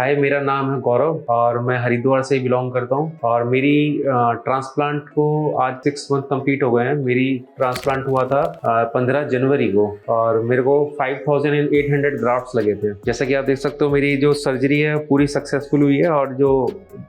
हाय, मेरा नाम है गौरव और मैं हरिद्वार से बिलोंग करता हूँ। और मेरी ट्रांसप्लांट को आज 6 मंथ कंप्लीट हो गए हैं। मेरी ट्रांसप्लांट हुआ था 15 जनवरी को और मेरे को 5800 ग्राफ्ट्स लगे थे। जैसा कि आप देख सकते हो, मेरी जो सर्जरी है पूरी सक्सेसफुल हुई है और जो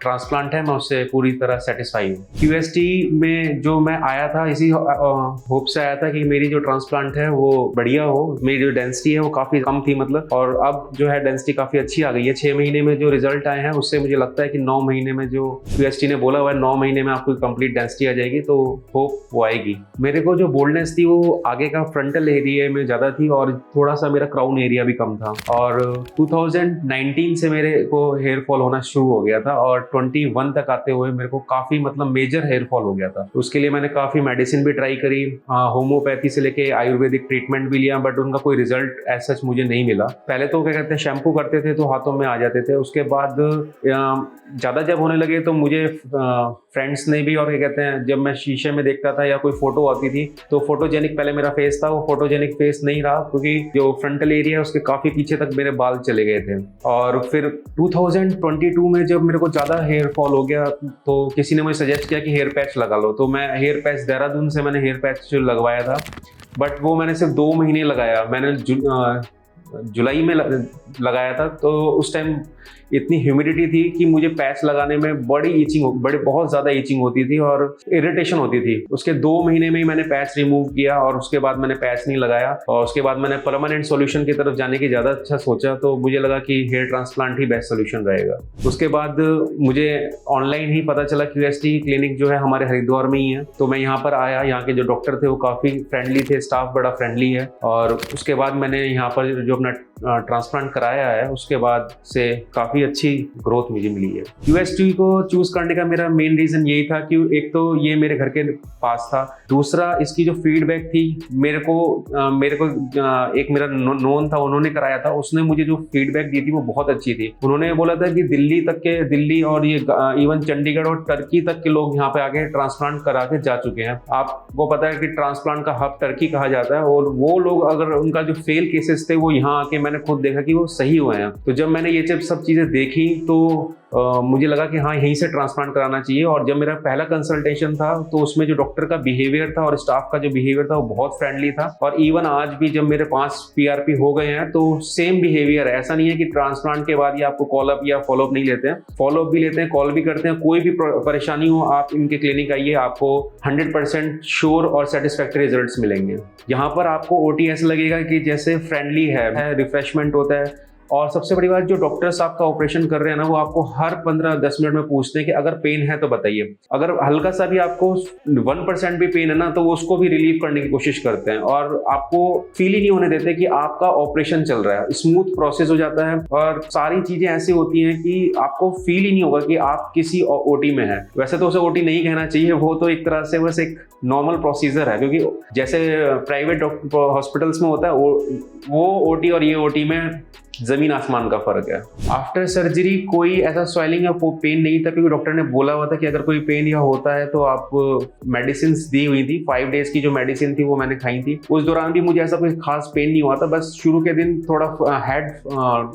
ट्रांसप्लांट है मैं उससे पूरी तरह सेटिस्फाई हूँ। क्यूएसटी में जो मैं आया था इसी होप से आया था कि मेरी जो ट्रांसप्लांट है वो बढ़िया हो। मेरी जो डेंसिटी है वो काफ़ी कम थी मतलब, और अब जो है डेंसिटी काफ़ी अच्छी आ गई है। 6 महीने में जो रिजल्ट आए हैं उससे मुझे लगता है कि 9 महीने में जो क्यूएसटी ने बोला हुआ है 9 महीने में आपको कंप्लीट डेंसिटी आ जाएगी, तो होप वो आएगी। मेरे को जो बोल्डनेस थी वो आगे का फ्रंटल एरिया में ज़्यादा थी और थोड़ा सा मेरा क्राउन एरिया भी कम था। और 2019 से मेरे को हेयर फॉल होना शुरू हो गया था और 21 तक आते हुए मेरे को काफ़ी मतलब मेजर हेयर फॉल हो गया था। उसके लिए मैंने काफ़ी मेडिसिन भी ट्राई करी, होम्योपैथी से लेके आयुर्वेदिक ट्रीटमेंट भी लिया, बट उनका कोई रिजल्ट एज सच मुझे नहीं मिला। पहले तो क्या कहते हैं, शैम्पू करते थे तो हाथों में आ जाते थे। उसके बाद ज़्यादा जब होने लगे तो मुझे फ्रेंड्स ने भी, और क्या कहते हैं, जब मैं शीशे में देखता था या कोई फोटो आती थी तो फोटोजेनिक पहले मेरा फेस था, वो फोटोजेनिक फेस नहीं रहा क्योंकि जो फ्रंटल एरिया है उसके काफ़ी पीछे तक मेरे बाल चले गए थे। और फिर 2022 में जब मेरे को ज़्यादा हेयर फॉल हो गया तो किसी ने मुझे सजेस्ट किया कि हेयर पैच लगा लो। तो मैं हेयर पैच देहरादून से मैंने हेयर पैच लगवाया था, बट वो मैंने सिर्फ 2 महीने लगाया। मैंने जुलाई में लगाया था, तो उस टाइम इतनी ह्यूमिडिटी थी कि मुझे पैच लगाने में बहुत ज़्यादा ईचिंग होती थी और इरिटेशन होती थी। उसके 2 महीने में ही मैंने पैच रिमूव किया और उसके बाद मैंने पैच नहीं लगाया। और उसके बाद मैंने परमानेंट सॉल्यूशन की तरफ जाने की ज़्यादा अच्छा सोचा, तो मुझे लगा कि हेयर ट्रांसप्लांट ही बेस्ट सॉल्यूशन रहेगा। उसके बाद मुझे ऑनलाइन ही पता चला क्यूएसटी क्लिनिक जो है हमारे हरिद्वार में ही है, तो मैं यहाँ पर आया। यहाँ के जो डॉक्टर थे वो काफ़ी फ्रेंडली थे, स्टाफ बड़ा फ्रेंडली है। और उसके बाद मैंने यहाँ पर जो अपना ट्रांसप्लांट कराया है उसके बाद से काफ़ी अच्छी ग्रोथ मुझे मिली है। क्यूएसटी को चूज करने का मेरा मेन रीजन यही था कि एक तो ये मेरे घर के पास था, दूसरा इसकी जो फीडबैक थी मेरे को एक मेरा नोन था, उन्होंने कराया था। उसने मुझे जो फीडबैक दी थी वो बहुत अच्छी थी। उन्होंने बोला था कि दिल्ली और ये इवन चंडीगढ़ और टर्की तक के लोग यहाँ पे आके ट्रांसप्लांट करा के जा चुके हैं। आपको पता है कि ट्रांसप्लांट का हब टर्की कहा जाता है, और वो लोग अगर उनका जो फेल केसेस थे वो यहाँ आके मैंने खुद देखा कि वो सही हुए हैं। तो जब मैंने ये सब चीजें देखी तो मुझे लगा कि हाँ, यहीं से ट्रांसप्लांट कराना चाहिए। और जब मेरा पहला कंसल्टेशन था तो उसमें जो डॉक्टर का बिहेवियर था और स्टाफ का जो बिहेवियर था वो बहुत फ्रेंडली था। और इवन आज भी जब मेरे 5 PRP हो गए हैं तो सेम बिहेवियर है। ऐसा नहीं है कि ट्रांसप्लांट के बाद ये आपको कॉलअप या फॉलोअप नहीं लेते हैं, फॉलोअप भी लेते हैं, कॉल भी करते हैं। कोई भी परेशानी हो आप इनके क्लिनिक आइए, आपको 100% श्योर और सेटिस्फैक्टरी रिजल्ट्स मिलेंगे। यहाँ पर आपको OT ऐसा लगेगा कि जैसे फ्रेंडली है, रिफ्रेशमेंट होता है। और सबसे बड़ी बात, जो डॉक्टर्स आपका ऑपरेशन कर रहे हैं ना, वो आपको हर 15-10 मिनट में पूछते हैं कि अगर पेन है तो बताइए। अगर हल्का सा भी आपको 1% भी पेन है ना, तो वो उसको भी रिलीव करने की कोशिश करते हैं और आपको फील ही नहीं होने देते कि आपका ऑपरेशन चल रहा है। स्मूथ प्रोसेस हो जाता है और सारी चीजें ऐसी होती हैं कि आपको फील ही नहीं होगा कि आप किसी OT में है। वैसे तो उसे OT नहीं कहना चाहिए, वो तो एक तरह से बस एक नॉर्मल प्रोसीजर है, क्योंकि जैसे प्राइवेट हॉस्पिटल्स में होता है वो OT और ये OT में जमीन आसमान का फर्क है। आफ्टर सर्जरी कोई ऐसा स्वेलिंग या पेन नहीं था, क्योंकि डॉक्टर ने बोला हुआ था कि अगर कोई पेन या होता है तो आप मेडिसिन दी हुई थी। 5 डेज की जो मेडिसिन थी वो मैंने खाई थी। उस दौरान भी मुझे ऐसा कोई खास पेन नहीं हुआ था। बस शुरू के दिन थोड़ा हेड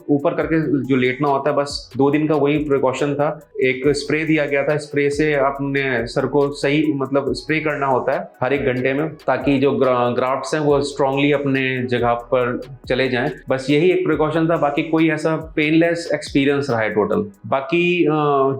ऊपर करके जो लेटना होता है, बस 2 दिन का वही प्रिकॉशन था। एक स्प्रे दिया गया था, स्प्रे से अपने सर को सही मतलब स्प्रे करना होता है हर 1 घंटे में, ताकि जो ग्राफ्ट्स हैं वो स्ट्रांगली अपने जगह पर चले जाएं। बस यही एक प्रिकॉशन था, बाकी कोई ऐसा पेनलेस एक्सपीरियंस रहा है टोटल। बाकी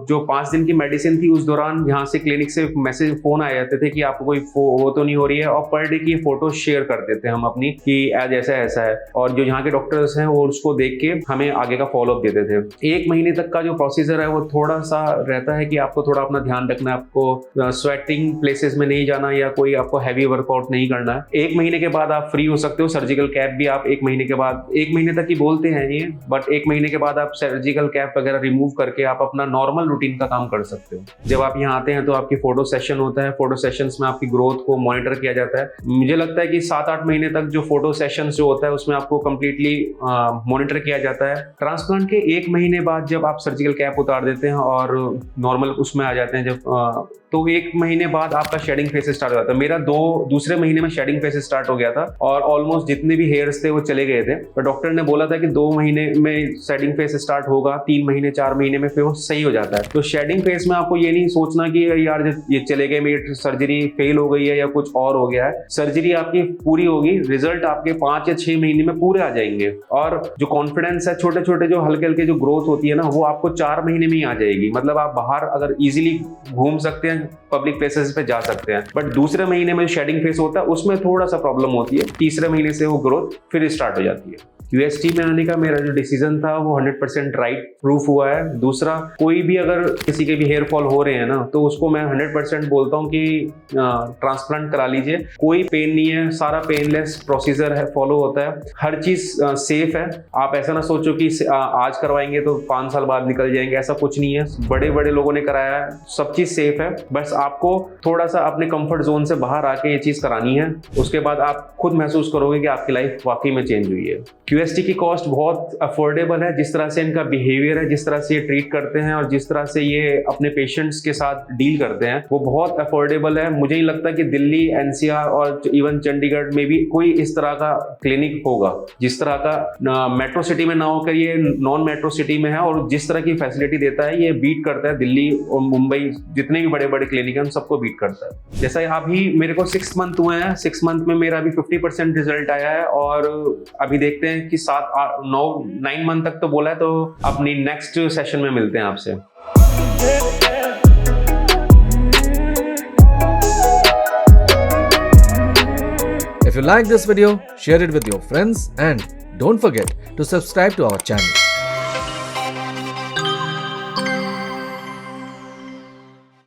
जो 5 दिन की मेडिसिन थी उस दौरान यहाँ से क्लिनिक से मैसेज फोन आए जाते थे कि आपको कोई वो तो नहीं हो रही है, और पर डे की फोटो शेयर करते थे हम अपनी कि आज ऐसा है। और जो यहाँ के डॉक्टर्स हैं वो उसको देख के हमें आगे का फॉलोअप देते थे। 1 महीने तक का जो प्रोसीजर है वो थोड़ा सा रहता है कि आपको थोड़ा अपना ध्यान रखना है, आपको स्वेटिंग प्लेसेस में नहीं जाना या कोई आपको हैवी वर्कआउट नहीं करना है। 1 महीने के बाद आप फ्री हो सकते हो। सर्जिकल कैप भी आप 1 महीने के बाद, 1 महीने तक ही बोलते हैं ये, बट 1 महीने के बाद आप सर्जिकल कैप वगैरह रिमूव करके आप अपना नॉर्मल रूटीन का काम कर सकते हो। जब आप यहाँ आते हैं तो आपकी फोटो सेशन होता है। फोटो सेशंस में आपकी ग्रोथ को मॉनिटर किया जाता है। मुझे लगता है कि 7-8 महीने तक जो फोटो सेशंस जो होता है उसमें आपको कंप्लीटली मॉनिटर किया जाता है। ट्रांसप्लांट के 1 महीने बाद जब आप सर्जिकल कैप उतार देते हैं और नॉर्मल उसमें आ जाते हैं, जब तो 1 महीने बाद आपका शेडिंग फेस स्टार्ट हो जाता है। मेरा दूसरे महीने में शेडिंग फेस स्टार्ट हो गया था और ऑलमोस्ट जितने भी हेयर्स थे वो चले गए थे। तो डॉक्टर ने बोला था कि 2 2 महीने में शेडिंग फेज स्टार्ट होगा, 3 महीने 4 महीने में फिर वो सही हो जाता है। तो शेडिंग फेज में आपको ये नहीं सोचना कि यार ये चले गए, मेरी सर्जरी फेल हो गई है या कुछ और हो गया है। सर्जरी आपकी पूरी होगी, रिजल्ट आपके 5 या 6 महीने में पूरे आ जाएंगे। और जो कॉन्फिडेंस है, छोटे छोटे जो हल्के हल्के जो ग्रोथ होती है ना, वो आपको 4 महीने में ही आ जाएगी। मतलब आप बाहर अगर इजीली घूम सकते हैं, पब्लिक प्लेसेस पे जा सकते हैं। बट दूसरे महीने में शेडिंग फेस होता है, उसमें थोड़ा सा प्रॉब्लम होती है। तीसरे महीने से वो ग्रोथ फिर स्टार्ट हो जाती है। यूएसटी में आने का मेरा जो डिसीजन था वो 100% राइट प्रूफ हुआ है। दूसरा, कोई भी अगर किसी के भी हेयर फॉल हो रहे हैं ना, तो उसको मैं 100% बोलता हूँ कि ट्रांसप्लांट करा लीजिए। कोई पेन नहीं है, सारा पेनलेस प्रोसीजर है, फॉलो होता है, हर चीज सेफ है। आप ऐसा ना सोचो कि आज करवाएंगे तो 5 साल बाद निकल जाएंगे, ऐसा कुछ नहीं है। बड़े बड़े लोगों ने कराया है, सब चीज सेफ है। बस आपको थोड़ा सा अपने कंफर्ट जोन से बाहर आके ये चीज करानी है, उसके बाद आप खुद महसूस करोगे कि आपकी लाइफ वाकई में चेंज हुई है। क्यूएसटी की कॉस्ट बहुत अफोर्डेबल है। जिस तरह से इनका बिहेवियर है, जिस तरह से ये ट्रीट करते हैं और जिस तरह से ये अपने पेशेंट्स के साथ डील करते हैं, वो बहुत अफोर्डेबल है। मुझे नहीं लगता कि दिल्ली, एनसीआर और इवन चंडीगढ़ में भी कोई इस तरह का क्लिनिक होगा जिस तरह का मेट्रो सिटी में ना होकर ये नॉन मेट्रो सिटी में है। और जिस तरह की फैसिलिटी देता है, ये बीट करता है दिल्ली और मुंबई, जितने भी बड़े बड़े क्लिनिक हैं उन सबको बीट करता है। जैसा अभी मेरे को 6 मंथ हुए हैं, 6 मंथ में मेरा अभी 50% रिजल्ट आया है। और अभी देखते हैं कि 9 मंथ तक तो बोला है, तो अपनी नेक्स्ट सेशन में मिलते हैं आपसे। If you like this video, share it with your friends and don't forget to subscribe to our channel.